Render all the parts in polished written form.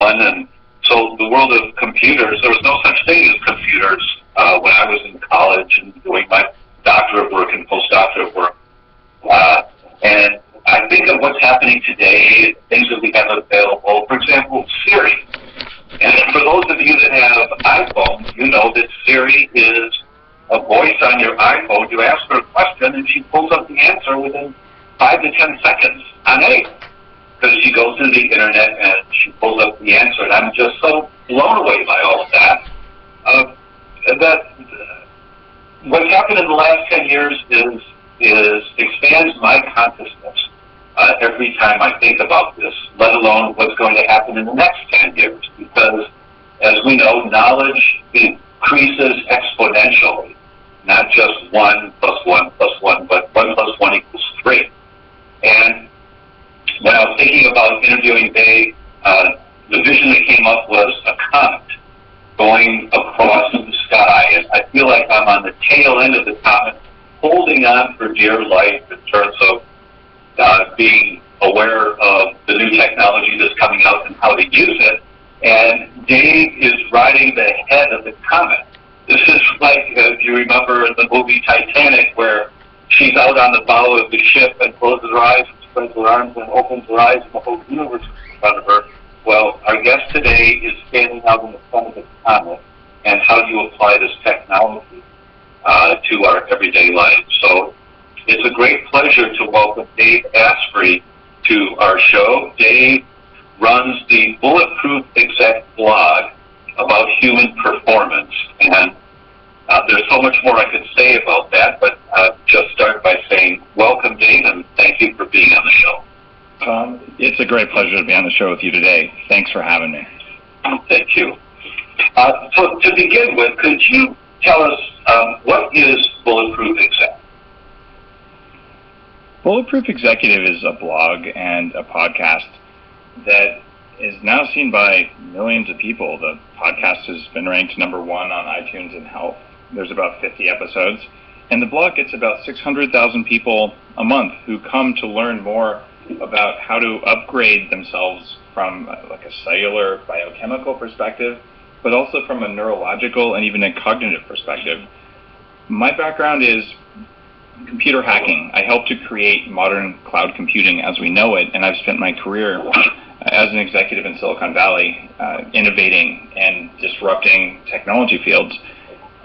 And so the world of computers, there was no such thing as computers when I was in college and doing my doctorate work and postdoctorate work. And I think of what's happening today, things that we have available. For example, Siri. And for those of you that have iPhones, you know that Siri is a voice on your iPhone. You ask her a question, and she pulls up the answer within 5 to 10 seconds on air. Because she goes to the internet and she pulls up the answer, and I'm just so blown away by all of that. What's happened in the last 10 years is expands my consciousness every time I think about this, let alone what's going to happen in the next 10 years. Because, as we know, knowledge increases exponentially, not just 1 plus 1 plus 1, but 1 plus 1 equals 3. And when I was thinking about interviewing Dave, the vision that came up was a comet going across the sky, and I feel like I'm on the tail end of the comet, holding on for dear life in terms of being aware of the new technology that's coming out and how to use it. And Dave is riding the head of the comet. This is like, if you remember in the movie Titanic, where she's out on the bow of the ship and closes her eyes, spreads her arms and opens her eyes, and the whole universe is in front of her. Well, our guest today is standing out in the front of the comet, and how do you apply this technology to our everyday life? So it's a great pleasure to welcome Dave Asprey to our show. Dave runs the Bulletproof Exec blog about human performance, and there's so much more I could say about that, but just start by saying welcome, Dave, and thank you for being on the show. It's a great pleasure to be on the show with you today. Thanks for having me. Thank you. So to begin with, could you tell us what is Bulletproof Exec? Bulletproof Executive is a blog and a podcast that is now seen by millions of people. The podcast has been ranked #1 on iTunes in health. There's about 50 episodes. And the blog gets about 600,000 people a month who come to learn more about how to upgrade themselves from like a cellular biochemical perspective, but also from a neurological and even a cognitive perspective. My background is computer hacking. I helped to create modern cloud computing as we know it, and I've spent my career as an executive in Silicon Valley, innovating and disrupting technology fields.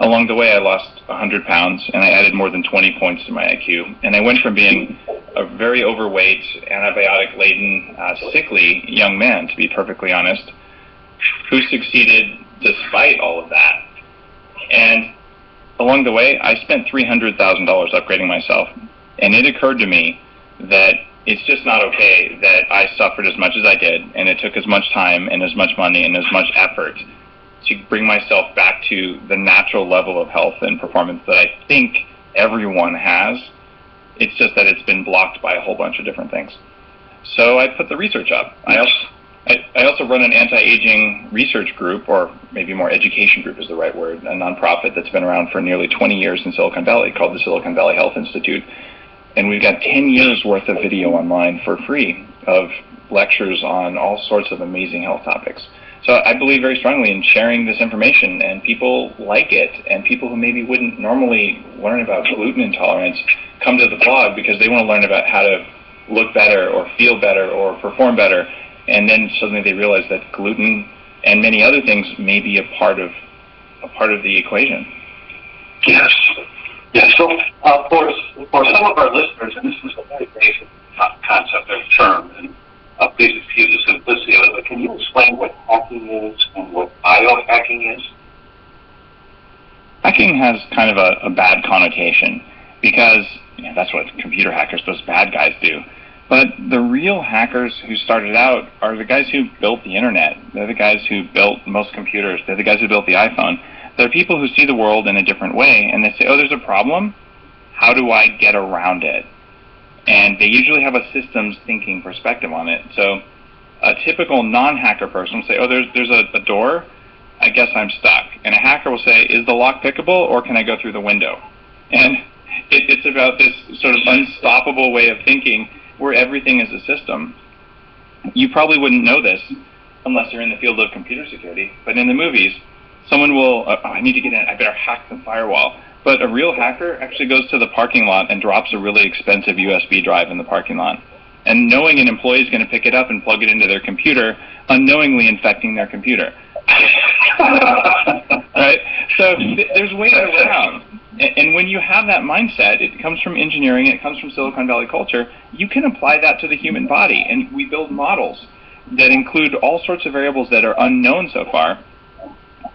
Along the way, I lost 100 pounds, and I added more than 20 points to my IQ. And I went from being a very overweight, antibiotic-laden, sickly young man, to be perfectly honest, who succeeded despite all of that. And along the way, I spent $300,000 upgrading myself. And it occurred to me that it's just not okay that I suffered as much as I did, and it took as much time and as much money and as much effort to bring myself back to the natural level of health and performance that I think everyone has. It's just that it's been blocked by a whole bunch of different things. So I put the research up. I also run an anti-aging research group, or maybe more education group is the right word, a nonprofit that's been around for nearly 20 years in Silicon Valley called the Silicon Valley Health Institute. And we've got 10 years worth of video online for free of lectures on all sorts of amazing health topics. So I believe very strongly in sharing this information, and people like it, and people who maybe wouldn't normally learn about gluten intolerance come to the blog because they want to learn about how to look better or feel better or perform better, and then suddenly they realize that gluten and many other things may be a part of the equation. Yes. Yes. So for some of our listeners, and this is a very basic concept or term, and please excuse the simplicity of it, but can you explain what hacking is and what biohacking is? Hacking has kind of a bad connotation because that's what computer hackers, those bad guys, do. But the real hackers who started out are the guys who built the internet. They're the guys who built most computers. They're the guys who built the iPhone. They're people who see the world in a different way, and they say, oh, there's a problem. How do I get around it? And they usually have a systems thinking perspective on it. So a typical non-hacker person will say, oh, there's a door. I guess I'm stuck. And a hacker will say, is the lock pickable, or can I go through the window? And it's about this sort of unstoppable way of thinking where everything is a system. You probably wouldn't know this, unless you're in the field of computer security. But in the movies, someone will, I need to get in, I better hack the firewall. But a real hacker actually goes to the parking lot and drops a really expensive USB drive in the parking lot. And knowing an employee is going to pick it up and plug it into their computer, unknowingly infecting their computer. Right? So there's ways around. And when you have that mindset, it comes from engineering, it comes from Silicon Valley culture, you can apply that to the human body. And we build models that include all sorts of variables that are unknown so far.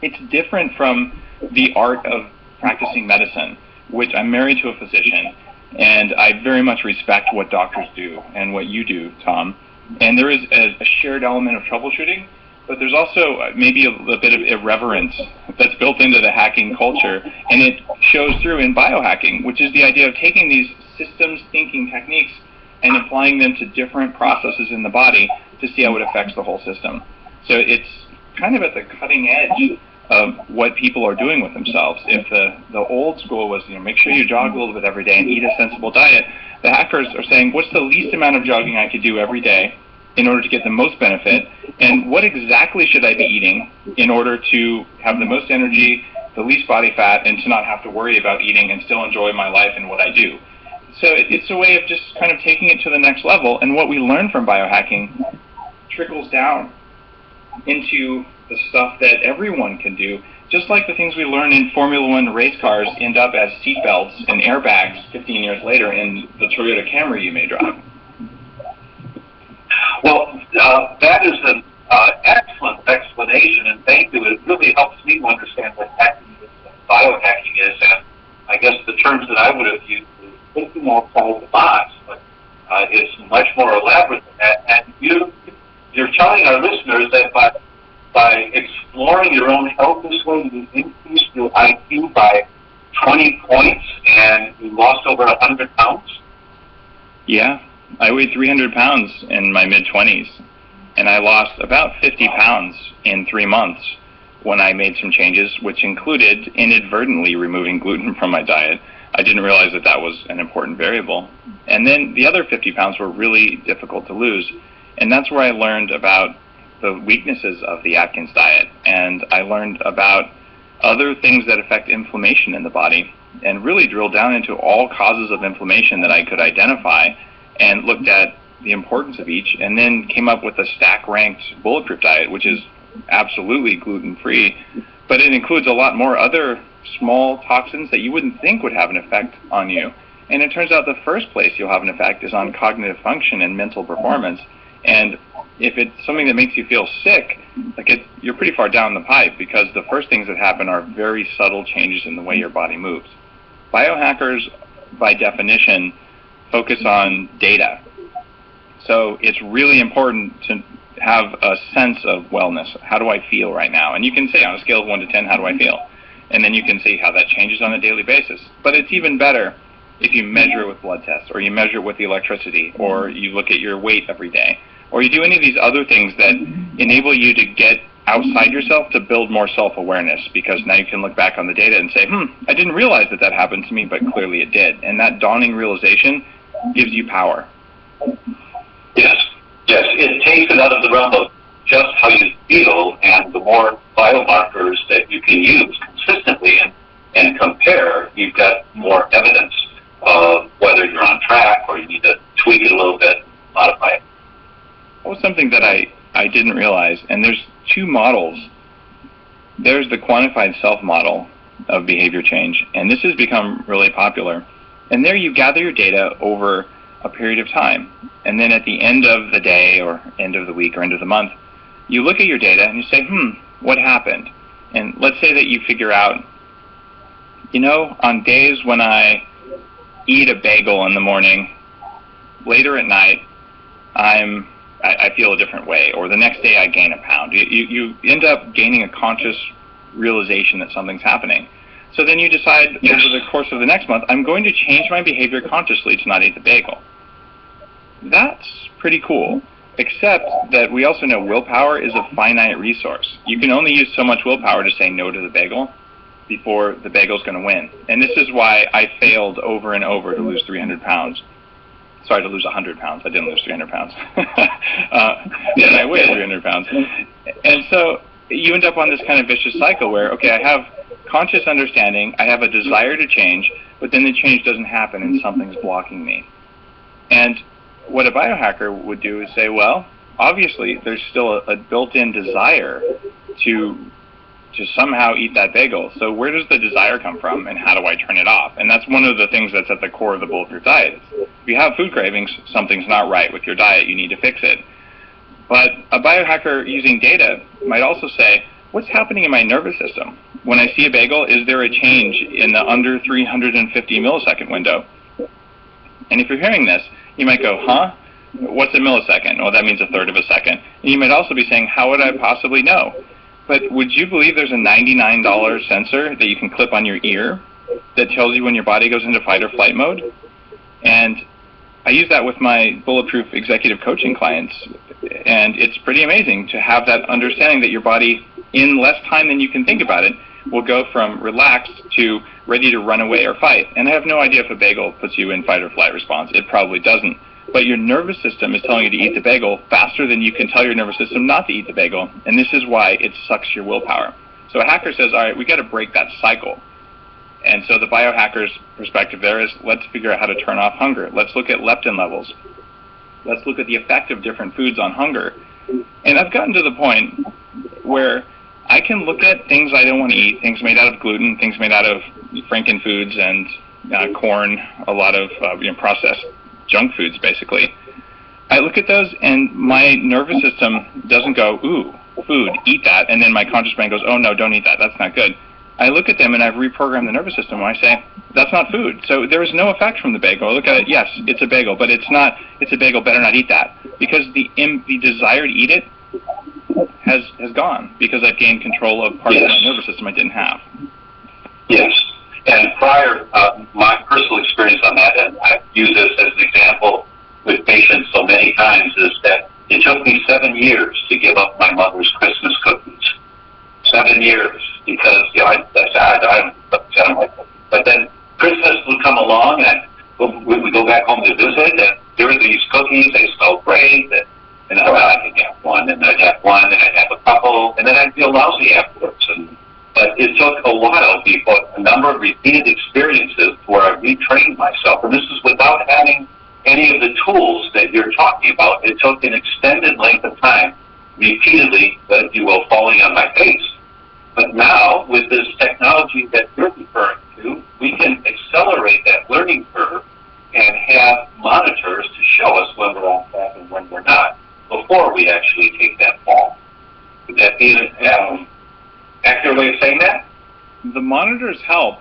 It's different from the art of practicing medicine, which I'm married to a physician, and I very much respect what doctors do and what you do, Tom. And there is a shared element of troubleshooting, but there's also maybe a bit of irreverence that's built into the hacking culture, and it shows through in biohacking, which is the idea of taking these systems thinking techniques and applying them to different processes in the body to see how it affects the whole system. So it's kind of at the cutting edge of what people are doing with themselves. If the old school was, make sure you jog a little bit every day and eat a sensible diet, the hackers are saying, what's the least amount of jogging I could do every day in order to get the most benefit, and what exactly should I be eating in order to have the most energy, the least body fat, and to not have to worry about eating and still enjoy my life and what I do. So it's a way of just kind of taking it to the next level, and what we learn from biohacking trickles down into the stuff that everyone can do, just like the things we learn in Formula One race cars end up as seatbelts and airbags 15 years later in the Toyota Camry you may drive. Well, that is an excellent explanation, and thank you. It really helps me to understand what hacking is and biohacking is, and I guess the terms that I would have used is thinking outside the box, but it's much more elaborate than that. And you're telling our listeners that by exploring your own health this way, you increased your IQ by 20 points, and you lost over 100 pounds? Yeah. I weighed 300 pounds in my mid-20s, and I lost about 50 pounds in 3 months when I made some changes, which included inadvertently removing gluten from my diet. I didn't realize that that was an important variable. And then the other 50 pounds were really difficult to lose, and that's where I learned about the weaknesses of the Atkins diet, and I learned about other things that affect inflammation in the body, and really drilled down into all causes of inflammation that I could identify, and looked at the importance of each, and then came up with a stack-ranked bulletproof diet, which is absolutely gluten-free, but it includes a lot more other small toxins that you wouldn't think would have an effect on you. And it turns out the first place you'll have an effect is on cognitive function and mental performance. And if it's something that makes you feel sick, you're pretty far down the pipe, because the first things that happen are very subtle changes in the way your body moves. Biohackers, by definition, focus on data. So it's really important to have a sense of wellness. How do I feel right now? And you can say on a scale of 1 to 10, how do I feel? And then you can see how that changes on a daily basis. But it's even better if you measure it with blood tests, or you measure it with the electricity, or you look at your weight every day, or you do any of these other things that enable you to get outside yourself to build more self-awareness, because now you can look back on the data and say, I didn't realize that that happened to me, but clearly it did. And that dawning realization gives you power. Yes, it takes it out of the realm of just how you feel, and the more biomarkers that you can use consistently and compare, you've got more evidence of whether you're on track or you need to tweak it a little bit, modify it. That was something that I didn't realize, and there's 2 models. There's the quantified self model of behavior change, and this has become really popular. And there you gather your data over a period of time. And then at the end of the day, or end of the week, or end of the month, you look at your data and you say, what happened? And let's say that you figure out, on days when I eat a bagel in the morning, later at night, I feel a different way, or the next day I gain a pound. You end up gaining a conscious realization that something's happening. So then you decide over the course of the next month, I'm going to change my behavior consciously to not eat the bagel. That's pretty cool, except that we also know willpower is a finite resource. You can only use so much willpower to say no to the bagel before the bagel's going to win. And this is why I failed over and over to lose 300 pounds. Sorry to lose 100 pounds. I didn't lose 300 pounds. And I weigh 300 pounds. And so you end up on this kind of vicious cycle where, okay, I have conscious understanding, I have a desire to change, but then the change doesn't happen and something's blocking me. And what a biohacker would do is say, well, obviously there's still a built-in desire to somehow eat that bagel. So where does the desire come from, and how do I turn it off? And that's one of the things that's at the core of the Bulletproof diet. If you have food cravings, something's not right with your diet. You need to fix it. But a biohacker using data might also say, what's happening in my nervous system? When I see a bagel, is there a change in the under 350 millisecond window? And if you're hearing this, you might go, huh? What's a millisecond? Well, that means a third of a second. And you might also be saying, how would I possibly know? But would you believe there's a $99 sensor that you can clip on your ear that tells you when your body goes into fight or flight mode? And I use that with my Bulletproof executive coaching clients, and it's pretty amazing to have that understanding that your body, in less time than you can think about it, will go from relaxed to ready to run away or fight. And I have no idea if a bagel puts you in fight or flight response. It probably doesn't. But your nervous system is telling you to eat the bagel faster than you can tell your nervous system not to eat the bagel, and this is why it sucks your willpower. So a hacker says, all right, we got to break that cycle. And so the biohacker's perspective there is, let's figure out how to turn off hunger. Let's look at leptin levels. Let's look at the effect of different foods on hunger. And I've gotten to the point where I can look at things I don't want to eat, things made out of gluten, things made out of Franken foods and corn, a lot of processed junk foods, basically. I look at those, and my nervous system doesn't go, ooh, food, eat that, and then my conscious brain goes, oh, no, don't eat that, that's not good. I look at them, and I've reprogrammed the nervous system, and I say, that's not food. So there is no effect from the bagel. I look at it, yes, it's a bagel, but it's a bagel, better not eat that. Because the desire to eat it has gone, because I've gained control of parts of my nervous system I didn't have. Yes. And prior, my personal experience on that, and I've used this as an example with patients so many times, is that it took me 7 years to give up my mother's Christmas cookies. 7 years, because I don't like them. But then Christmas would come along, and we would go back home to visit, and there were these cookies. They smelled great, and I could have one, and I'd have one, and I'd have a couple, and then I'd feel lousy afterwards. But it took a while, a number of repeated experiences where I retrained myself. And this is without having any of the tools that you're talking about. It took an extended length of time, repeatedly, if you will, falling on my face. But now, with this technology that you're referring to, we can accelerate that learning curve and have monitors to show us when we're on track and when we're not, before we actually take that fall. Would that be an accurate way of saying that? The monitors help,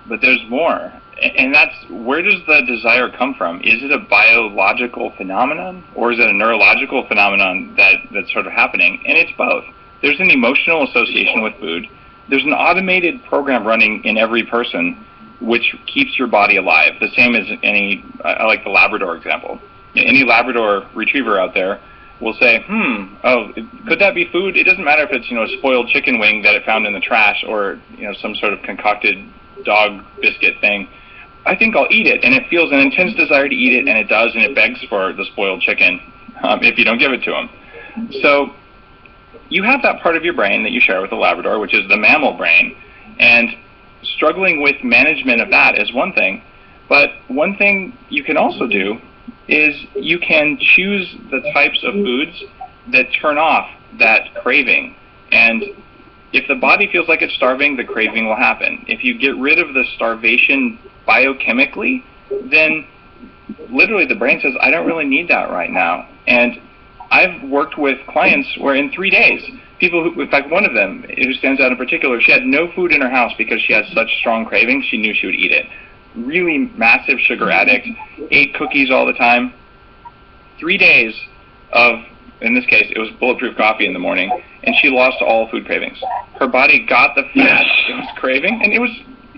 but there's more. And that's, where does the desire come from? Is it a biological phenomenon, or is it a neurological phenomenon that's sort of happening? And it's both. There's an emotional association with food. There's an automated program running in every person which keeps your body alive. The same as I like the Labrador example. Any Labrador retriever out there will say, could that be food? It doesn't matter if it's, a spoiled chicken wing that it found in the trash, or, some sort of concocted dog biscuit thing. I think I'll eat it, and it feels an intense desire to eat it, and it does, and it begs for the spoiled chicken if you don't give it to him. So you have that part of your brain that you share with the Labrador, which is the mammal brain, and struggling with management of that is one thing, but one thing you can also do is you can choose the types of foods that turn off that craving. And if the body feels like it's starving, the craving will happen. If you get rid of the starvation biochemically, then literally the brain says, I don't really need that right now. And I've worked with clients where in 3 days, people who, in fact, one of them who stands out in particular, she had no food in her house because she has such strong cravings, she knew she would eat it. Really massive sugar addict, ate cookies all the time. 3 days of, in this case, it was bulletproof coffee in the morning, and she lost all food cravings. Her body got the food it was craving, and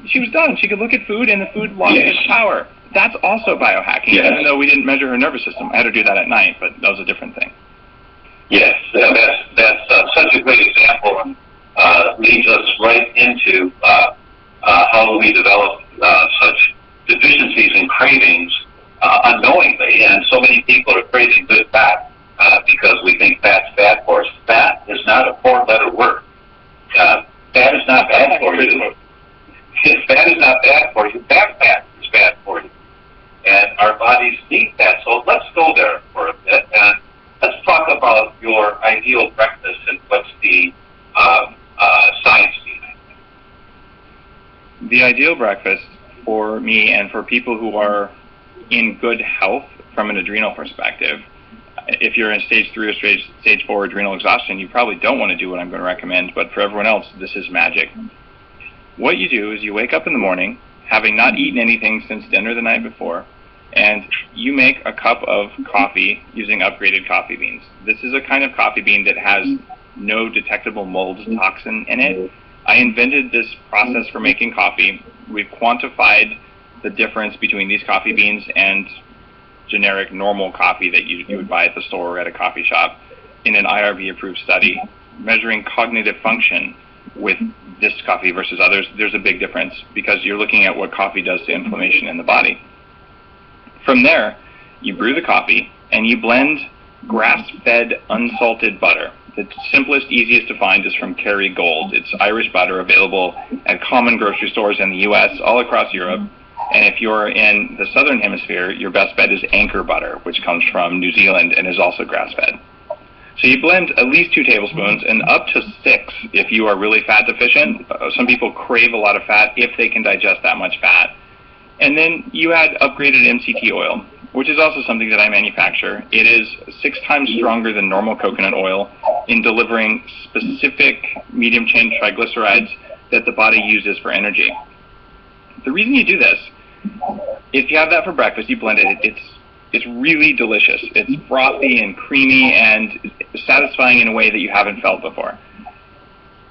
she was done. She could look at food, and the food lost its power. That's also biohacking, even though we didn't measure her nervous system. I had to do that at night, but that was a different thing. Yes, that's such a great example, and leads us right into how we develop such deficiencies and cravings unknowingly. the ideal breakfast for me and for people who are in good health from an adrenal perspective, if you're in stage 3 or stage 4 adrenal exhaustion, you probably don't want to do what I'm going to recommend, but for everyone else, this is magic. What you do is you wake up in the morning, having not eaten anything since dinner the night before, and you make a cup of coffee using upgraded coffee beans. This is a kind of coffee bean that has no detectable mold toxin in it. I invented this process for making coffee. We've quantified the difference between these coffee beans and generic normal coffee that you would buy at the store or at a coffee shop in an IRB-approved study, measuring cognitive function with this coffee versus others. There's a big difference because you're looking at what coffee does to inflammation in the body. From there, you brew the coffee and you blend grass-fed unsalted butter. The simplest, easiest to find is from Kerrygold. It's Irish butter available at common grocery stores in the US, all across Europe. And if you're in the southern hemisphere, your best bet is Anchor butter, which comes from New Zealand and is also grass-fed. So you blend at least 2 tablespoons and up to 6 if you are really fat deficient. Some people crave a lot of fat if they can digest that much fat. And then you add upgraded MCT oil, which is also something that I manufacture. It is 6 times stronger than normal coconut oil in delivering specific medium-chain triglycerides that the body uses for energy. The reason you do this, if you have that for breakfast, you blend it, it's really delicious. It's frothy and creamy and satisfying in a way that you haven't felt before.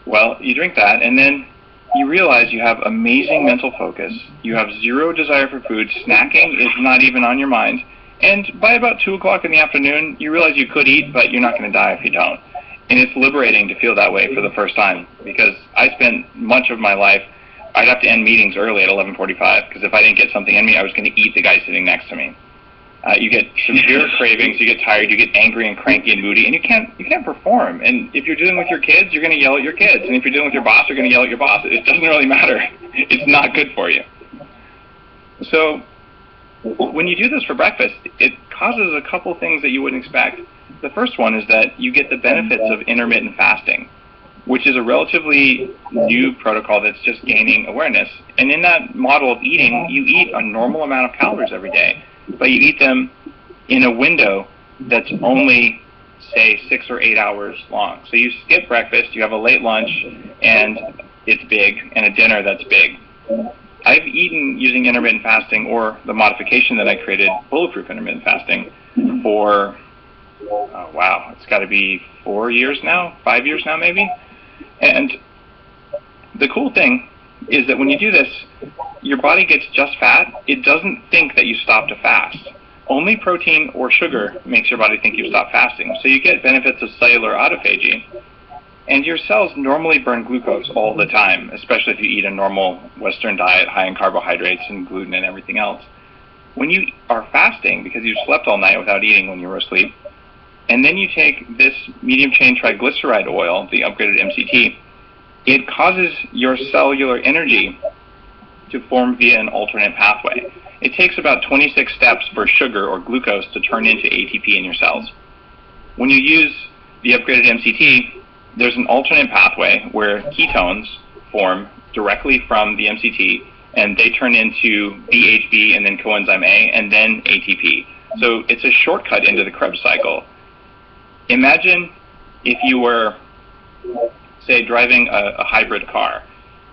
Well, you drink that, and then you realize you have amazing mental focus. You have zero desire for food. Snacking is not even on your mind. And by about 2 o'clock in the afternoon, you realize you could eat, but you're not going to die if you don't. And it's liberating to feel that way for the first time, because I spent much of my life, I'd have to end meetings early at 11:45, because if I didn't get something in me, I was going to eat the guy sitting next to me. You get severe cravings, you get tired, you get angry and cranky and moody, and you can't perform. And if you're dealing with your kids, you're going to yell at your kids. And if you're dealing with your boss, you're going to yell at your boss. It doesn't really matter. It's not good for you. So when you do this for breakfast, it causes a couple things that you wouldn't expect. The first one is that you get the benefits of intermittent fasting, which is a relatively new protocol that's just gaining awareness. And in that model of eating, you eat a normal amount of calories every day, but you eat them in a window that's only, say, 6 or 8 hours long. So you skip breakfast, you have a late lunch, and it's big, and a dinner that's big. I've eaten using intermittent fasting, or the modification that I created, bulletproof intermittent fasting, for, wow, it's got to be 4 years now, 5 years now maybe. And the cool thing is that when you do this, your body gets just fat. It doesn't think that you stopped to fast. Only protein or sugar makes your body think you stopped fasting. So you get benefits of cellular autophagy. And your cells normally burn glucose all the time, especially if you eat a normal Western diet high in carbohydrates and gluten and everything else. When you are fasting, because you slept all night without eating when you were asleep, and then you take this medium-chain triglyceride oil, the upgraded MCT, it causes your cellular energy to form via an alternate pathway. It takes about 26 steps for sugar or glucose to turn into ATP in your cells. When you use the upgraded MCT, there's an alternate pathway where ketones form directly from the MCT, and they turn into BHB and then coenzyme A and then ATP. So it's a shortcut into the Krebs cycle. Imagine if you were, say, driving a hybrid car.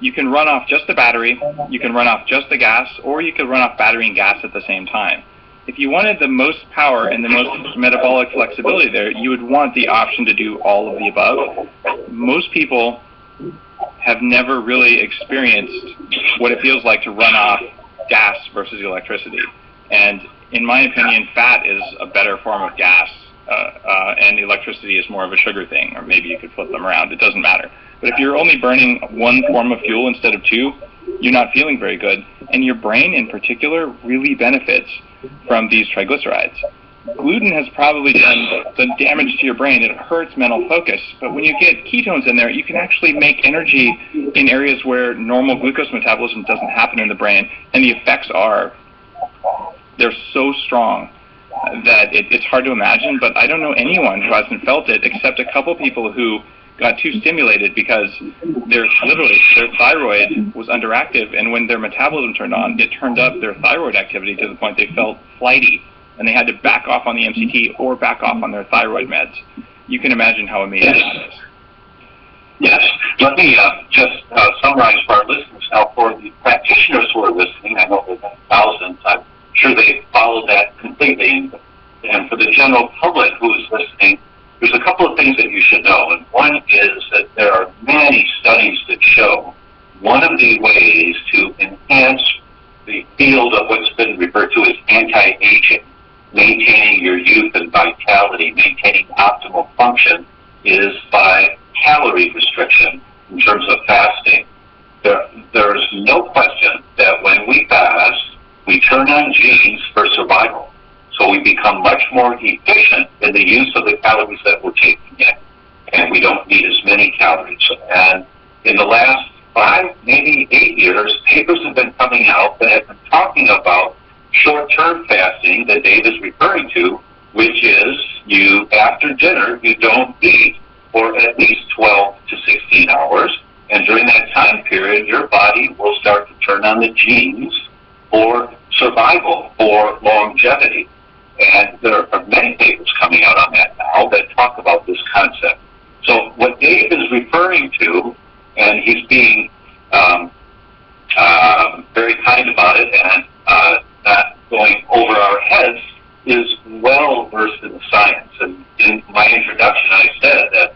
You can run off just the battery, you can run off just the gas, or you could run off battery and gas at the same time. If you wanted the most power and the most metabolic flexibility there, you would want the option to do all of the above. Most people have never really experienced what it feels like to run off gas versus electricity. And in my opinion, fat is a better form of gas, and electricity is more of a sugar thing, or maybe you could flip them around. It doesn't matter. But if you're only burning one form of fuel instead of two, you're not feeling very good. And your brain in particular really benefits from these triglycerides. Gluten has probably done the damage to your brain. It hurts mental focus. But when you get ketones in there, you can actually make energy in areas where normal glucose metabolism doesn't happen in the brain. And the effects they're so strong that it's hard to imagine. But I don't know anyone who hasn't felt it except a couple people who got too stimulated because their thyroid was underactive, and when their metabolism turned on, it turned up their thyroid activity to the point they felt flighty, and they had to back off on the MCT or back off on their thyroid meds. You can imagine how amazing that is. Yes. Let me just summarize for our listeners now. For the practitioners who are listening, I know there have been thousands. I'm sure they followed that completely. And for the general public who is listening, there's a couple of things that you should know. And one is that there are many studies that show one of the ways to enhance the field of what's been referred to as anti-aging, maintaining your youth and vitality, maintaining optimal function, is by calorie restriction in terms of fasting. There's no question that when we fast, we turn on genes for survival. So we become much more efficient in the use of the calories that we're taking in, and we don't need as many calories. And in the last 5, maybe 8 years, papers have been coming out that have been talking about short-term fasting that Dave is referring to, which is after dinner, you don't eat for at least 12 to 16 hours, and during that time period, your body will start to turn on the genes for survival, for longevity. And there are many papers coming out on that now that talk about this concept. So what Dave is referring to, and he's being very kind about it and not going over our heads, is well versed in the science. And in my introduction, I said that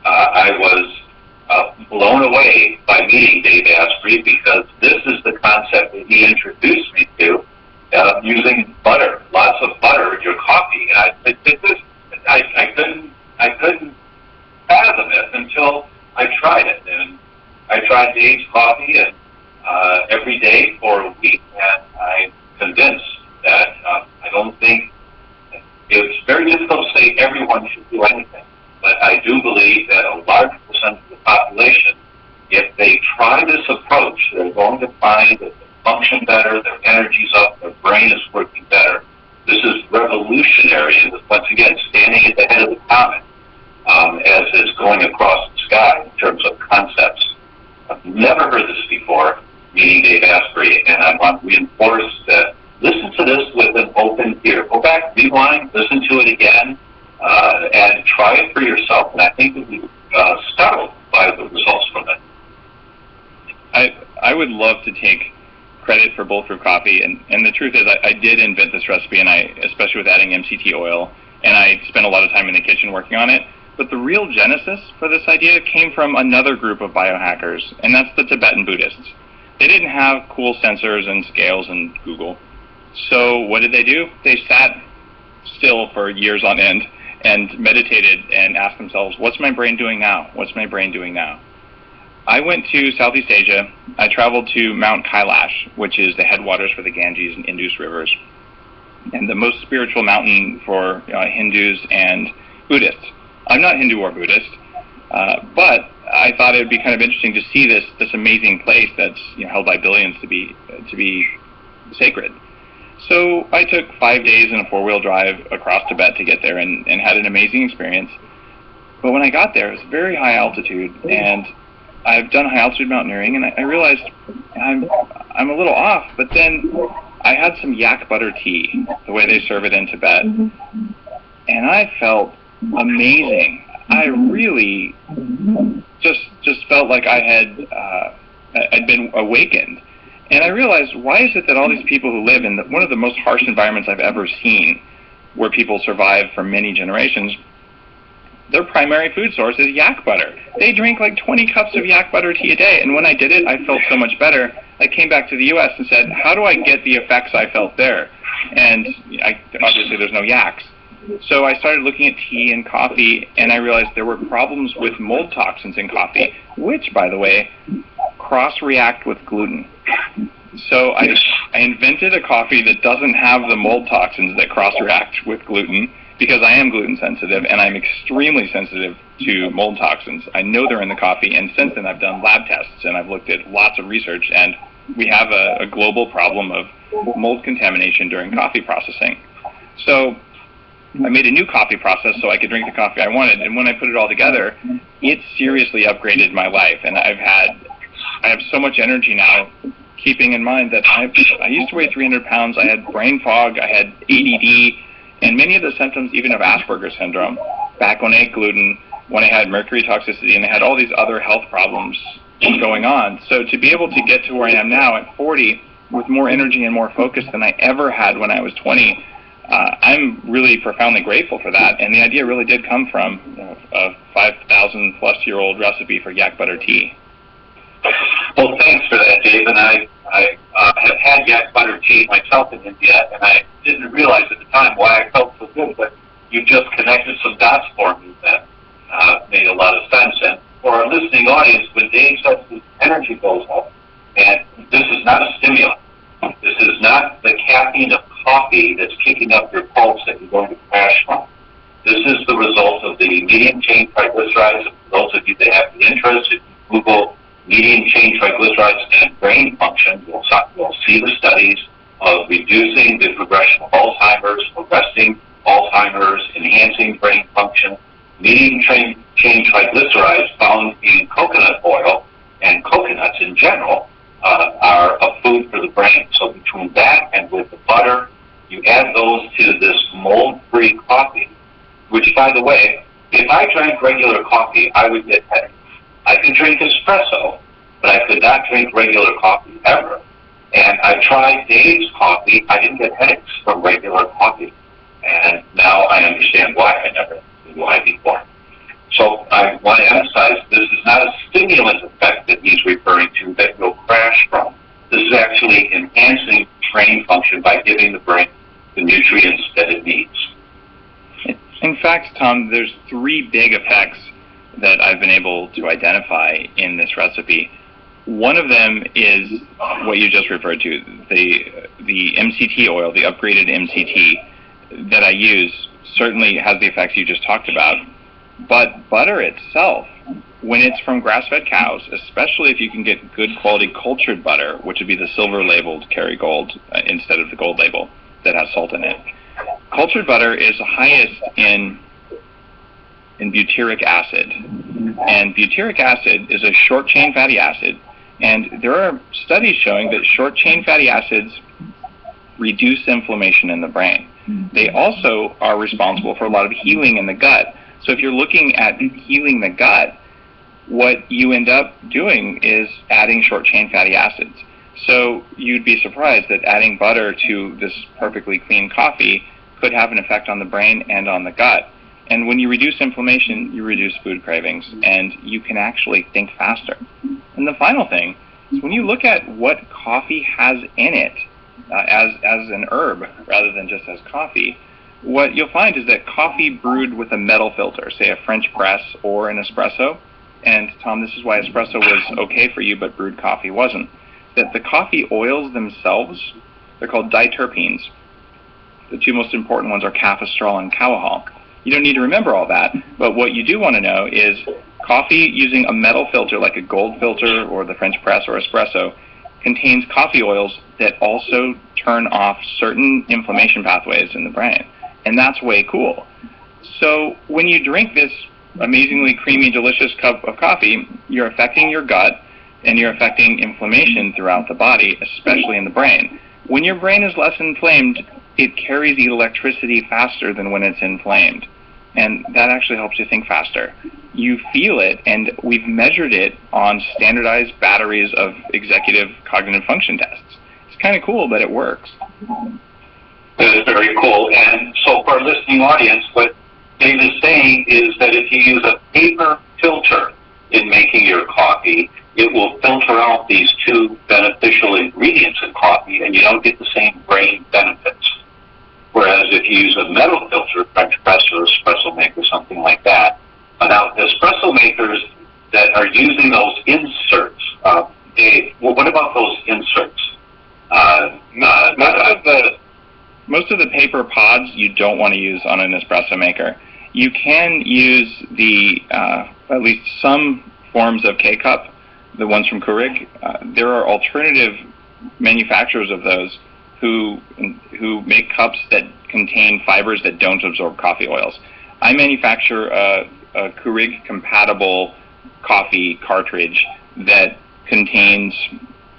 I was blown away by meeting Dave Asprey, because this is the concept that he introduced me to, using butter, lots of butter in your coffee. And I couldn't fathom it until I tried it. And I tried Dave's coffee and every day for a week, and I'm convinced that I don't think it's very difficult to say everyone should do anything, but I do believe that a large percent of the population, if they try this approach, they're going to find that they function better, their energy's up, their brain is working better. This is revolutionary, and once again, standing at the head of the comet as it's going across the sky in terms of concepts. I've never heard this before, meeting Dave Asprey, and I want to reinforce that listen to this with an open ear. Go back, rewind, listen to it again, and try it for yourself. And I think you'll be startled by the results from it. I would love to take credit for Bulletproof Coffee, and the truth is I did invent this recipe, and especially with adding MCT oil, and I spent a lot of time in the kitchen working on it. But the real genesis for this idea came from another group of biohackers, and that's the Tibetan Buddhists. They didn't have cool sensors and scales and Google. So what did they do? They sat still for years on end and meditated and asked themselves, what's my brain doing now? What's my brain doing now? I went to Southeast Asia. I traveled to Mount Kailash, which is the headwaters for the Ganges and Indus rivers, and the most spiritual mountain for Hindus and Buddhists. I'm not Hindu or Buddhist, but I thought it would be kind of interesting to see this amazing place that's held by billions to be sacred. So I took 5 days in a 4-wheel drive across Tibet to get there, and had an amazing experience. But when I got there, it was very high altitude, and I've done high altitude mountaineering, and I realized I'm a little off. But then I had some yak butter tea, the way they serve it in Tibet, and I felt amazing. I really just felt like I'd been awakened. And I realized, why is it that all these people who live in one of the most harsh environments I've ever seen, where people survive for many generations, their primary food source is yak butter. They drink like 20 cups of yak butter tea a day. And when I did it, I felt so much better. I came back to the U.S. and said, how do I get the effects I felt there? And obviously there's no yaks. So I started looking at tea and coffee, and I realized there were problems with mold toxins in coffee, which, by the way, cross-react with gluten. So I invented a coffee that doesn't have the mold toxins that cross-react with gluten, because I am gluten sensitive, and I'm extremely sensitive to mold toxins. I know they're in the coffee, and since then I've done lab tests, and I've looked at lots of research, and we have a global problem of mold contamination during coffee processing. So I made a new coffee process so I could drink the coffee I wanted. And when I put it all together, it seriously upgraded my life. And I have so much energy now, keeping in mind that I used to weigh 300 pounds. I had brain fog, I had ADD, and many of the symptoms even of Asperger's syndrome back when I ate gluten, when I had mercury toxicity, and I had all these other health problems going on. So to be able to get to where I am now at 40 with more energy and more focus than I ever had when I was 20, I'm really profoundly grateful for that. And the idea really did come from a 5,000-plus-year-old recipe for yak butter tea. Well, thanks for that, Dave. And I have had yak butter tea myself in India, and I didn't realize at the time why I felt so good, but you just connected some dots for me that made a lot of sense. And for our listening audience, when Dave says his energy goes up, and this is not a stimulant, this is not the caffeine of coffee that's kicking up your pulse that you're going to crash from. This is the result of the medium-chain triglycerides. For those of you that have the interest, if you Google medium-chain triglycerides and brain function, you'll see the studies of reducing the progression of Alzheimer's, arresting Alzheimer's, enhancing brain function. Medium-chain triglycerides found in coconut oil and coconuts in general are a food for the brain. So between that and with the butter, you add those to this mold-free coffee, which, by the way, if I drank regular coffee, I would get headaches. I could drink espresso, but I could not drink regular coffee ever. And I tried Dave's coffee. I didn't get headaches from regular coffee. And now I understand why. I never knew why before. So I want to emphasize this is not a stimulant effect that he's referring to that you'll crash from. This is actually enhancing brain function by giving the brain the nutrients that it needs. In fact, Tom, there's 3 big effects that I've been able to identify in this recipe. One of them is what you just referred to, the MCT oil, the upgraded MCT that I use certainly has the effects you just talked about. But butter itself, when it's from grass-fed cows, especially if you can get good quality cultured butter, which would be the silver labeled Kerrygold instead of the gold label that has salt in it, cultured butter is highest in butyric acid. And butyric acid is a short-chain fatty acid. And there are studies showing that short-chain fatty acids reduce inflammation in the brain. They also are responsible for a lot of healing in the gut. So if you're looking at healing the gut, what you end up doing is adding short-chain fatty acids. So you'd be surprised that adding butter to this perfectly clean coffee could have an effect on the brain and on the gut. And when you reduce inflammation, you reduce food cravings, and you can actually think faster. And the final thing is when you look at what coffee has in it as an herb rather than just as coffee, what you'll find is that coffee brewed with a metal filter, say a French press or an espresso, and Tom, this is why espresso was okay for you, but brewed coffee wasn't, that the coffee oils themselves, they're called diterpenes. The 2 most important ones are caffestrol and cowahol. You don't need to remember all that, but what you do want to know is coffee using a metal filter like a gold filter or the French press or espresso contains coffee oils that also turn off certain inflammation pathways in the brain. And that's way cool. So when you drink this amazingly creamy, delicious cup of coffee, you're affecting your gut and you're affecting inflammation throughout the body, especially in the brain. When your brain is less inflamed, it carries electricity faster than when it's inflamed. And that actually helps you think faster. You feel it, and we've measured it on standardized batteries of executive cognitive function tests. It's kind of cool, but it works. That is very cool. And so for our listening audience, what Dave is saying is that if you use a paper filter in making your coffee, it will filter out these 2 beneficial ingredients in coffee, and you don't get the same brain benefits. Whereas if you use a metal filter, French press or espresso maker, something like that, now espresso makers that are using those inserts, Dave, well, what about those inserts? Most of the paper pods you don't want to use on an espresso maker. You can use at least some forms of K-Cup, the ones from Keurig. There are alternative manufacturers of those who make cups that contain fibers that don't absorb coffee oils. I manufacture a Keurig compatible coffee cartridge that contains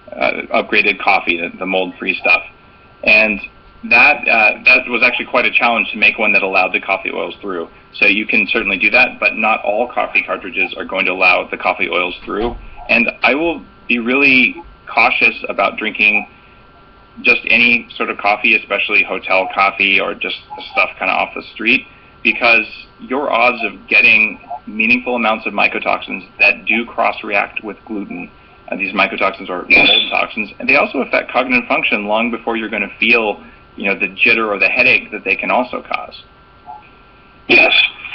upgraded coffee, the mold-free stuff. And that was actually quite a challenge to make one that allowed the coffee oils through. So you can certainly do that, but not all coffee cartridges are going to allow the coffee oils through. And I will be really cautious about drinking just any sort of coffee, especially hotel coffee or just stuff kind of off the street, because your odds of getting meaningful amounts of mycotoxins that do cross-react with gluten, these mycotoxins are mold toxins, and they also affect cognitive function long before you're going to feel, the jitter or the headache that they can also cause. Yes,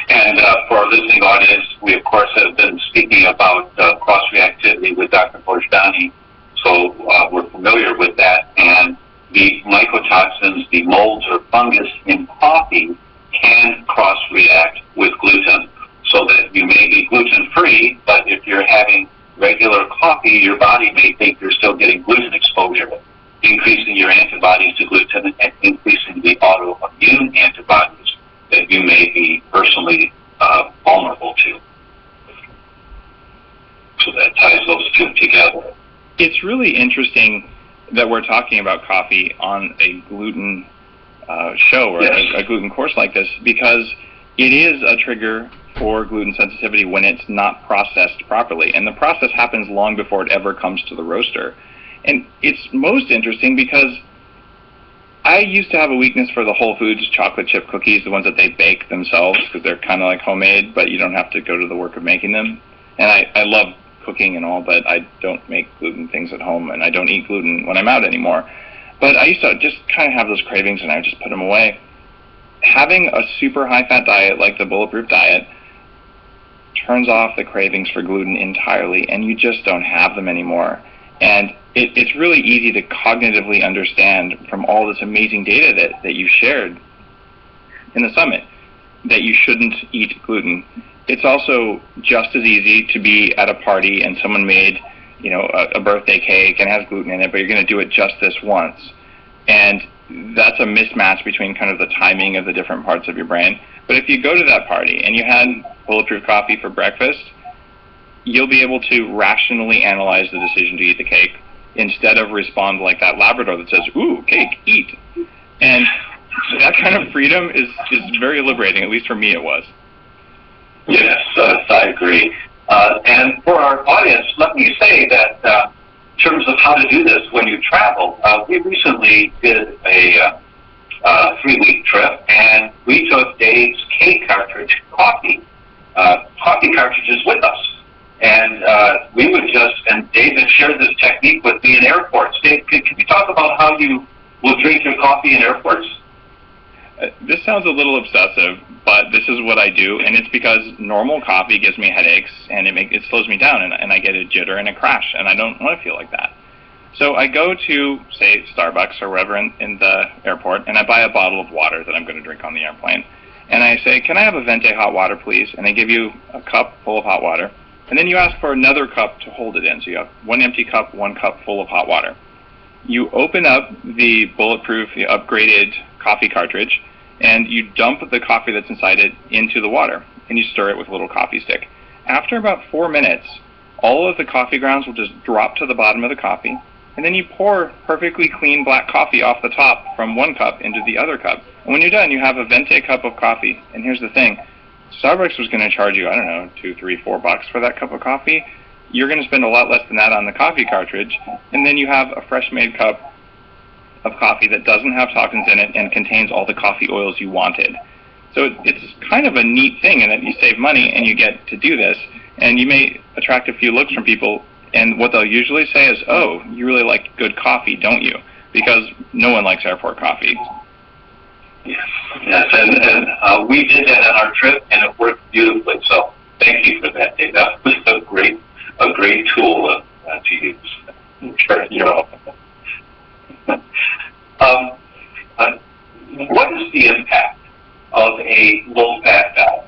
and for our listening audience, we of course have been speaking about cross-reactivity with Dr. Borjdani, so we're familiar with that, and the mycotoxins, the molds or fungus in coffee can cross-react with gluten, so that you may be gluten-free, but if you're having regular coffee, your body may think you're still getting gluten exposure, increasing your antibodies to gluten and increasing the autoimmune antibodies that you may be personally vulnerable to. So that ties those two together. It's really interesting that we're talking about coffee on a gluten show or a gluten course like this, because it is a trigger for gluten sensitivity when it's not processed properly. And the process happens long before it ever comes to the roaster. And it's most interesting because I used to have a weakness for the Whole Foods chocolate chip cookies, the ones that they bake themselves, because they're kind of like homemade, but you don't have to go to the work of making them. And I love cooking and all, but I don't make gluten things at home, and I don't eat gluten when I'm out anymore. But I used to just kind of have those cravings, and I would just put them away. Having a super high-fat diet like the Bulletproof diet turns off the cravings for gluten entirely, and you just don't have them anymore. And it's really easy to cognitively understand from all this amazing data that you shared in the summit that you shouldn't eat gluten. It's also just as easy to be at a party and someone made, a birthday cake and has gluten in it, but you're going to do it just this once. And that's a mismatch between kind of the timing of the different parts of your brain. But if you go to that party and you had Bulletproof coffee for breakfast, you'll be able to rationally analyze the decision to eat the cake instead of respond like that Labrador that says, "Ooh, cake, eat." And that kind of freedom is very liberating, at least for me it was. Yes, I agree. And for our audience, let me say that in terms of how to do this when you travel, we recently did a 3-week trip, and we took Dave's cake cartridge coffee cartridges with us. And we would and Dave had shared this technique with me in airports. Dave, can you talk about how you will drink your coffee in airports? This sounds a little obsessive, but this is what I do, and it's because normal coffee gives me headaches, and it slows me down, and I get a jitter and a crash, and I don't want to feel like that. So I go to, say, Starbucks or wherever in the airport, and I buy a bottle of water that I'm going to drink on the airplane. And I say, "Can I have a venti hot water, please?" And they give you a cup full of hot water. And then you ask for another cup to hold it in. So you have one empty cup, 1 cup full of hot water. You open up the Bulletproof, the upgraded coffee cartridge, and you dump the coffee that's inside it into the water, and you stir it with a little coffee stick. After about 4 minutes, all of the coffee grounds will just drop to the bottom of the coffee, and then you pour perfectly clean black coffee off the top from one cup into the other cup. And when you're done, you have a venti cup of coffee. And here's the thing. Starbucks was going to charge you, I don't know, $2, $3, $4 for that cup of coffee. You're going to spend a lot less than that on the coffee cartridge, and then you have a fresh-made cup of coffee that doesn't have toxins in it and contains all the coffee oils you wanted. So it's kind of a neat thing in that you save money and you get to do this, and you may attract a few looks from people, and what they'll usually say is, "Oh, you really like good coffee, don't you?" Because no one likes airport coffee. Yes, and we did that on our trip, and it worked beautifully. So thank you for that, Dave. That was a great tool to use. Sure, you're welcome. What is the impact of a low-fat diet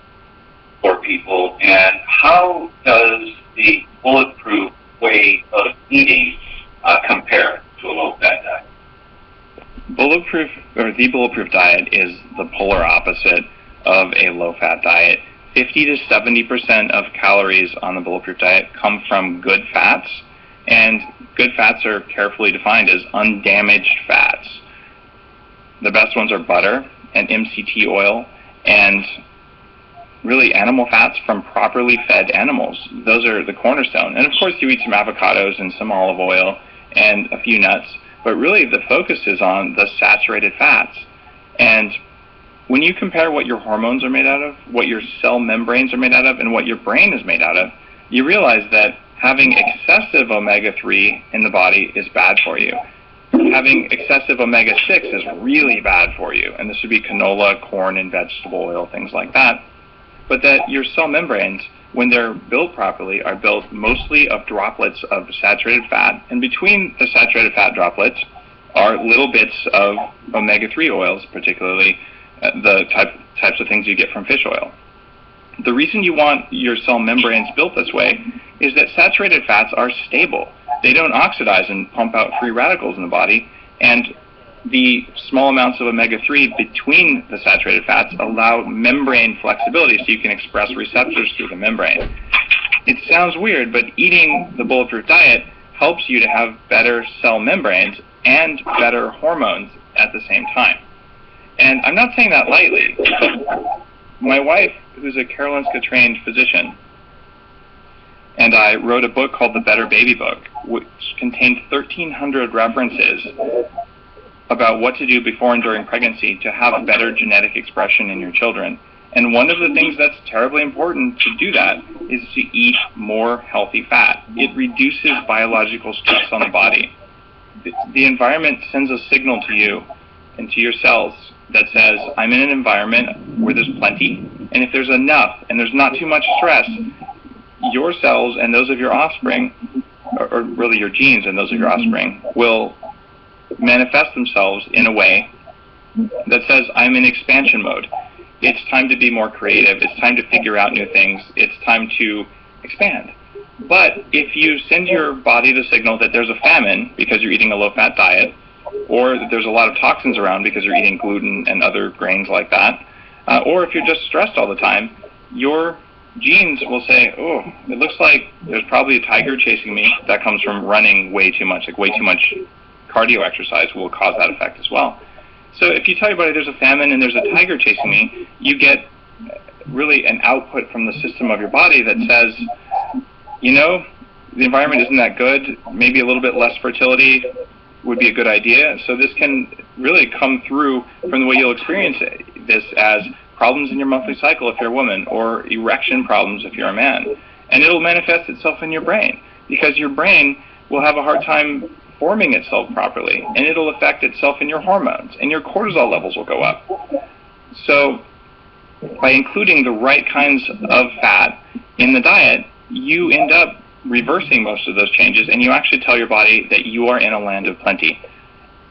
for people, and how does the Bulletproof way of eating compare to a low-fat diet? Bulletproof, or the Bulletproof diet is the polar opposite of a low-fat diet. 50 to 70% of calories on the Bulletproof diet come from good fats, and good fats are carefully defined as undamaged fats. The best ones are butter and MCT oil and really animal fats from properly fed animals. Those are the cornerstone. And of course you eat some avocados and some olive oil and a few nuts, but really the focus is on the saturated fats. And when you compare what your hormones are made out of, what your cell membranes are made out of, and what your brain is made out of, you realize that having excessive omega-3 in the body is bad for you. Having excessive omega-6 is really bad for you, and this would be canola, corn, and vegetable oil, things like that. But that your cell membranes, when they're built properly, are built mostly of droplets of saturated fat, and between the saturated fat droplets are little bits of omega-3 oils, particularly the types of things you get from fish oil. The reason you want your cell membranes built this way is that saturated fats are stable. They don't oxidize and pump out free radicals in the body, and the small amounts of omega-3 between the saturated fats allow membrane flexibility so you can express receptors through the membrane. It sounds weird, but eating the Bulletproof diet helps you to have better cell membranes and better hormones at the same time. And I'm not saying that lightly. My wife, who's a Karolinska-trained physician, and I wrote a book called The Better Baby Book, which contained 1,300 references about what to do before and during pregnancy to have better genetic expression in your children. And one of the things that's terribly important to do that is to eat more healthy fat. It reduces biological stress on the body. The environment sends a signal to you and to your cells that says, I'm in an environment where there's plenty, and if there's enough and there's not too much stress, your cells and those of your offspring, or really your genes and those of your offspring, will manifest themselves in a way that says, I'm in expansion mode. It's time to be more creative. It's time to figure out new things. It's time to expand. But if you send your body the signal that there's a famine because you're eating a low-fat diet, or that there's a lot of toxins around because you're eating gluten and other grains like that, or if you're just stressed all the time, your genes will say, oh, it looks like there's probably a tiger chasing me. That comes from running way too much, like way too much cardio exercise will cause that effect as well. So if you tell your body there's a famine and there's a tiger chasing me, you get really an output from the system of your body that says, you know, the environment isn't that good, maybe a little bit less fertility would be a good idea. So this can really come through from the way you'll experience this as problems in your monthly cycle if you're a woman, or erection problems if you're a man. And it'll manifest itself in your brain, because your brain will have a hard time forming itself properly, and it'll affect itself in your hormones, and your cortisol levels will go up. So by including the right kinds of fat in the diet, you end up reversing most of those changes, and you actually tell your body that you are in a land of plenty.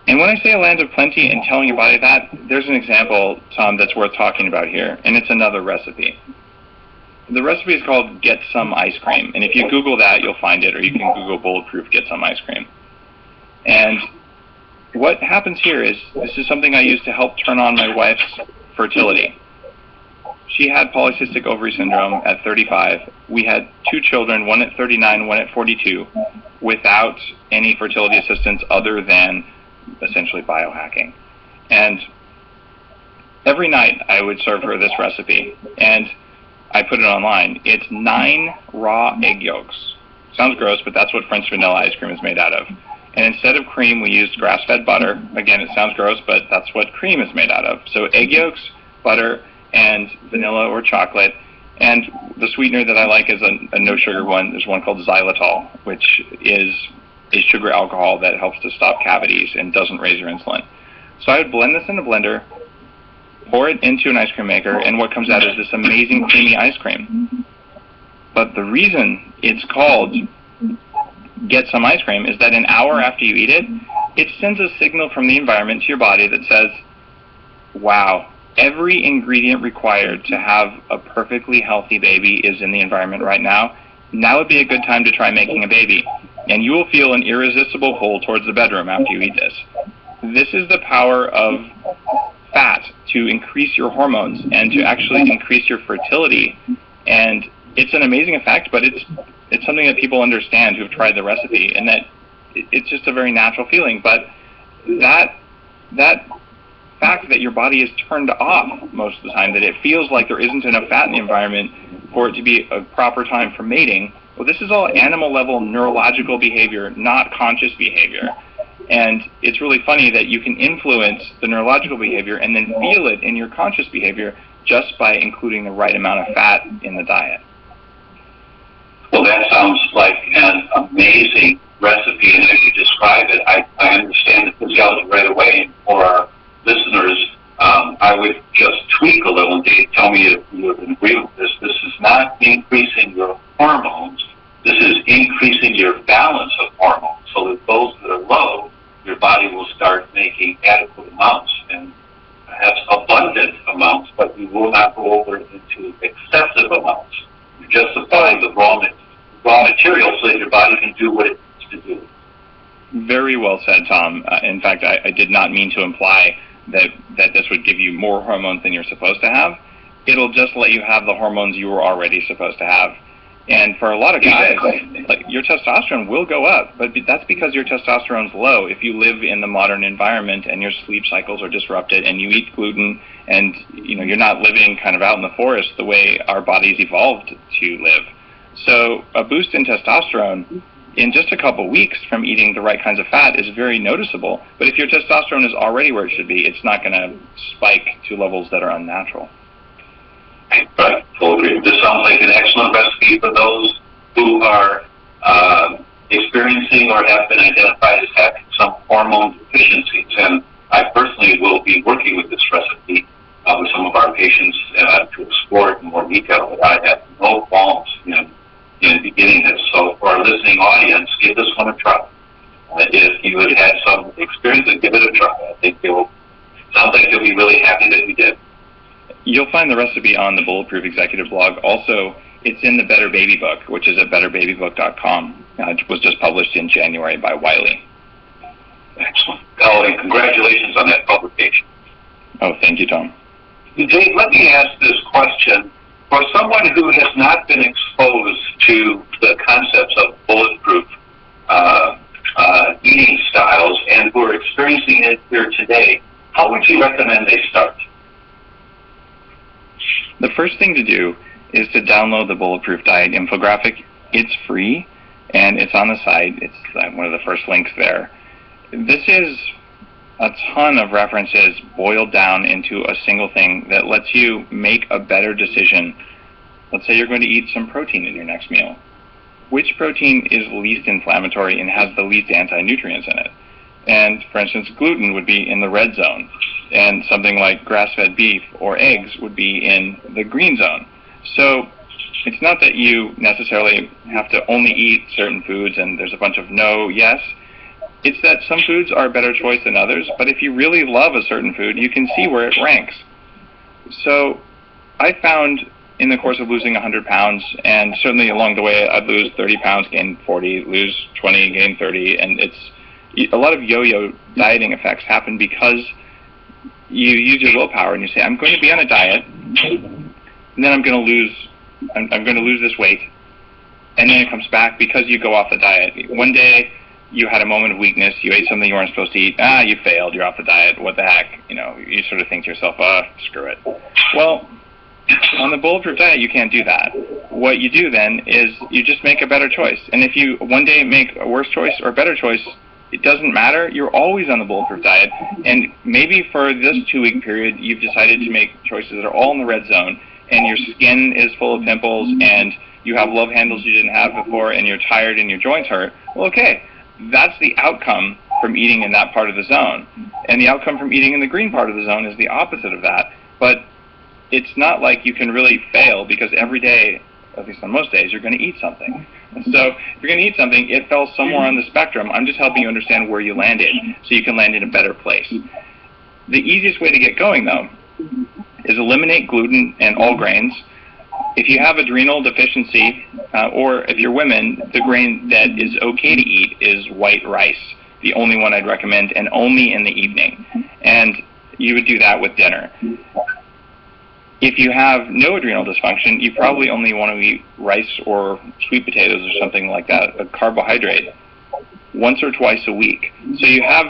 And when I say a land of plenty and telling your body that, there's an example, Tom, that's worth talking about here, and it's another recipe. The recipe is called Get Some Ice Cream, and if you Google that, you'll find it, or you can Google Bulletproof Get Some Ice Cream. And what happens here is, this is something I used to help turn on my wife's fertility. She had polycystic ovary syndrome at 35. We had 2 children, one at 39, one at 42, without any fertility assistance other than essentially biohacking. And every night I would serve her this recipe, and I put it online. It's 9 raw egg yolks. Sounds gross, but that's what French vanilla ice cream is made out of. And instead of cream, we used grass-fed butter. Again, it sounds gross, but that's what cream is made out of. So egg yolks, butter, and vanilla or chocolate. And the sweetener that I like is a no-sugar one. There's one called xylitol, which is a sugar alcohol that helps to stop cavities and doesn't raise your insulin. So I would blend this in a blender, pour it into an ice cream maker, and what comes out is this amazing creamy ice cream. But the reason it's called Get Some Ice Cream is that an hour after you eat it, it sends a signal from the environment to your body that says, wow, every ingredient required to have a perfectly healthy baby is in the environment right now. Now would be a good time to try making a baby. And you will feel an irresistible pull towards the bedroom after you eat this. This is the power of fat to increase your hormones and to actually increase your fertility. And it's an amazing effect, but it's something that people understand who've tried the recipe, and that it's just a very natural feeling. But that fact that your body is turned off most of the time, that it feels like there isn't enough fat in the environment for it to be a proper time for mating, well, this is all animal level neurological behavior, not conscious behavior. And it's really funny that you can influence the neurological behavior and then feel it in your conscious behavior just by including the right amount of fat in the diet. Well, that sounds like an amazing recipe, and as you describe it, I understand the physiology right away. And for our listeners, I would just tweak a little, and Dave, tell me if you would agree with this. This is not increasing your hormones. This is increasing your balance of hormones, so that those that are low, your body will start making adequate amounts, and perhaps abundant amounts, but you will not go over into excessive amounts. You're just supplying the raw material so that your body can do what it needs to do. Very well said, Tom. In fact, I did not mean to imply that this would give you more hormones than you're supposed to have. It'll just let you have the hormones you were already supposed to have. And for a lot of guys, like, your testosterone will go up, but that's because your testosterone's low. If you live in the modern environment and your sleep cycles are disrupted and you eat gluten and you're not living kind of out in the forest the way our bodies evolved to live. So a boost in testosterone in just a couple weeks from eating the right kinds of fat is very noticeable. But if your testosterone is already where it should be, it's not going to spike to levels that are unnatural. Right, full agree. This sounds like an excellent recipe for those who are experiencing or have been identified as having some hormone deficiencies. And I personally will be working with this recipe with some of our patients to explore it in more detail. But I have no qualms in beginning this. So for our listening audience, give this one a try. If you had had some experience, give it a try. I think sounds like you'll be really happy that you did. You'll find the recipe on the Bulletproof Executive blog. Also, it's in the Better Baby book, which is at betterbabybook.com. It was just published in January by Wiley. Excellent. Oh, and congratulations on that publication. Oh, thank you, Tom. Dave, let me ask this question. For someone who has not been exposed to the concepts of bulletproof eating styles and who are experiencing it here today, how would you recommend they start? The first thing to do is to download the Bulletproof Diet infographic. It's free, and it's on the site. It's one of the first links there. This is a ton of references boiled down into a single thing that lets you make a better decision. Let's say you're going to eat some protein in your next meal. Which protein is least inflammatory and has the least anti-nutrients in it? And, for instance, gluten would be in the red zone, and something like grass-fed beef or eggs would be in the green zone. So it's not that you necessarily have to only eat certain foods and there's a bunch of no, yes. It's that some foods are a better choice than others, but if you really love a certain food, you can see where it ranks. So I found in the course of losing 100 pounds, and certainly along the way I'd lose 30 pounds, gain 40, lose 20, gain 30, and it's a lot of yo-yo dieting effects happen because you use your willpower and you say, I'm going to be on a diet, and then I'm going to lose this weight, and then it comes back because you go off the diet. One day you had a moment of weakness, you ate something you weren't supposed to eat, you failed, you're off the diet, what the heck, you sort of think to yourself, screw it. Well, on the Bulletproof Diet, you can't do that. What you do then is you just make a better choice, and if you one day make a worse choice or a better choice, it doesn't matter. You're always on the Bulletproof Diet, and maybe for this 2-week period, you've decided to make choices that are all in the red zone, and your skin is full of pimples, and you have love handles you didn't have before, and you're tired and your joints hurt. Well, okay, that's the outcome from eating in that part of the zone, and the outcome from eating in the green part of the zone is the opposite of that. But it's not like you can really fail, because every day, at least on most days, you're going to eat something. And so if you're going to eat something, it fell somewhere on the spectrum. I'm just helping you understand where you landed so you can land in a better place. The easiest way to get going, though, is eliminate gluten and all grains. If you have adrenal deficiency, or if you're women, the grain that is okay to eat is white rice, the only one I'd recommend, and only in the evening. And you would do that with dinner. If you have no adrenal dysfunction, you probably only want to eat rice or sweet potatoes or something like that, a carbohydrate, once or twice a week. So you have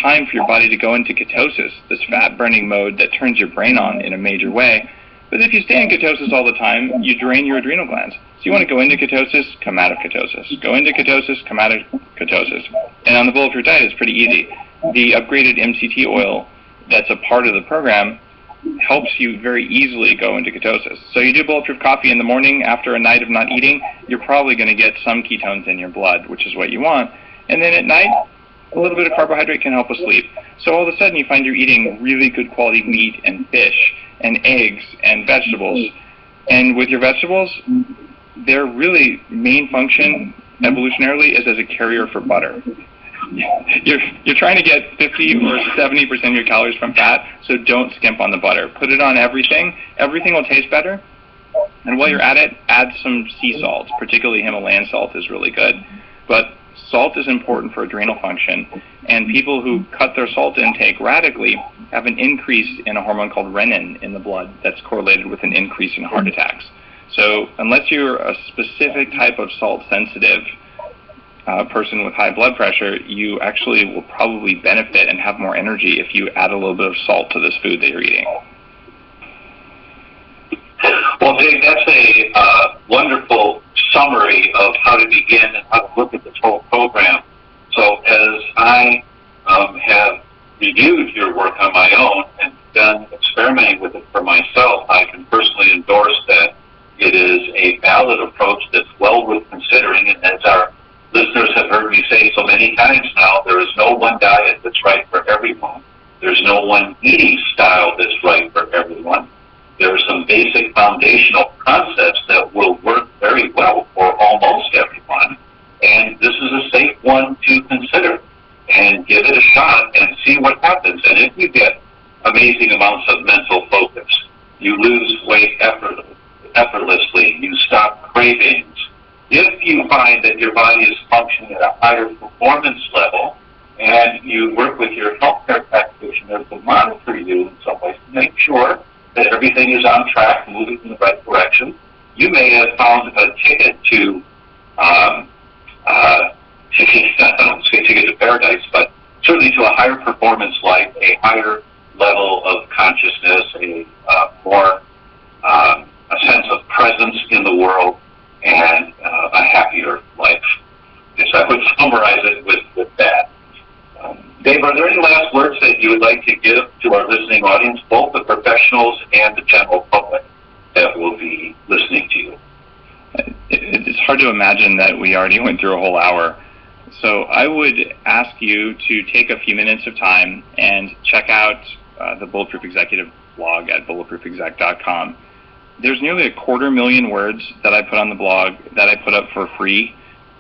time for your body to go into ketosis, this fat-burning mode that turns your brain on in a major way. But if you stay in ketosis all the time, you drain your adrenal glands. So you want to go into ketosis, come out of ketosis. Go into ketosis, come out of ketosis. And on the Bulletproof diet, it's pretty easy. The upgraded MCT oil that's a part of the program helps you very easily go into ketosis. So you do Bulletproof coffee in the morning after a night of not eating, you're probably going to get some ketones in your blood, which is what you want. And then at night, a little bit of carbohydrate can help with sleep. So all of a sudden you find you're eating really good quality meat and fish and eggs and vegetables. And with your vegetables, their really main function evolutionarily is as a carrier for butter. You're trying to get 50 or 70% of your calories from fat, so don't skimp on the butter. Put it on everything. Everything will taste better. And while you're at it, add some sea salt. Particularly Himalayan salt is really good. But salt is important for adrenal function, and people who cut their salt intake radically have an increase in a hormone called renin in the blood that's correlated with an increase in heart attacks. So unless you're a specific type of salt-sensitive person with high blood pressure, you actually will probably benefit and have more energy if you add a little bit of salt to this food that you're eating. Well, Dave, that's a wonderful summary of how to begin and how to look at this whole program. So as I have reviewed your work on my own and done experimenting with it for myself, I can personally endorse that it is a valid approach that's well worth considering. And as our listeners have heard me say so many times now, there is no one diet that's right for everyone. There's no one eating style that's right for everyone. There are some basic foundational concepts that will work very well for almost everyone. And this is a safe one to consider. And give it a shot and see what happens. And if you get amazing amounts of mental focus, you lose weight effortlessly, you stop cravings. If you find that your body is functioning at a higher performance level, and you work with your healthcare practitioner to monitor you in some ways to make sure that everything is on track, moving in the right direction, you may have found a ticket to, I don't say ticket to paradise, but certainly to a higher performance life, a higher level of consciousness, a sense of presence in the world, and a happier life. Yes, I would summarize it with that. Dave, are there any last words that you would like to give to our listening audience, both the professionals and the general public that will be listening to you? It's hard to imagine that we already went through a whole hour. So I would ask you to take a few minutes of time and check out the Bulletproof Executive blog at bulletproofexec.com. There's nearly 250,000 words that I put on the blog that I put up for free,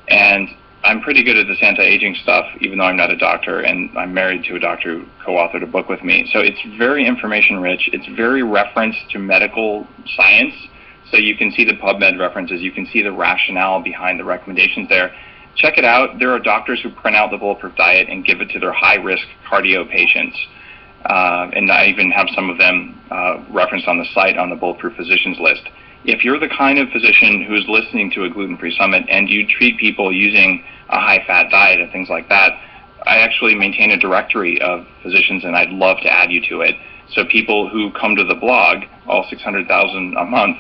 and I'm pretty good at this anti-aging stuff, even though I'm not a doctor, and I'm married to a doctor who co-authored a book with me. So it's very information-rich. It's very referenced to medical science, so you can see the PubMed references. You can see the rationale behind the recommendations there. Check it out. There are doctors who print out the Bulletproof Diet and give it to their high-risk cardio patients. And I even have some of them referenced on the site on the Bulletproof Physicians list. If you're the kind of physician who's listening to a gluten-free summit and you treat people using a high-fat diet and things like that, I actually maintain a directory of physicians, and I'd love to add you to it. So people who come to the blog, all 600,000 a month,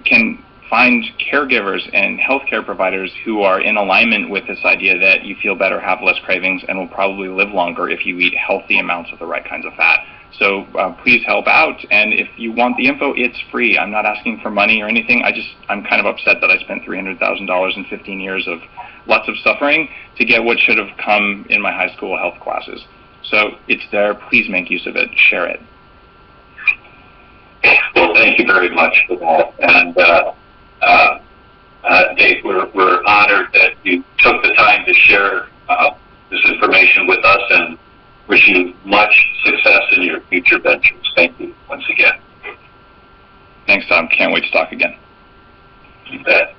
can find caregivers and healthcare providers who are in alignment with this idea that you feel better, have less cravings, and will probably live longer if you eat healthy amounts of the right kinds of fat. So please help out, and if you want the info, it's free. I'm not asking for money or anything. I'm kind of upset that I spent $300,000 in 15 years of lots of suffering to get what should have come in my high school health classes. So it's there. Please make use of it. Share it. Well, thank you very much for that. And Dave, we're honored that you took the time to share this information with us, and wish you much success in your future ventures. Thank you once again. Thanks, Tom. Can't wait to talk again. You bet.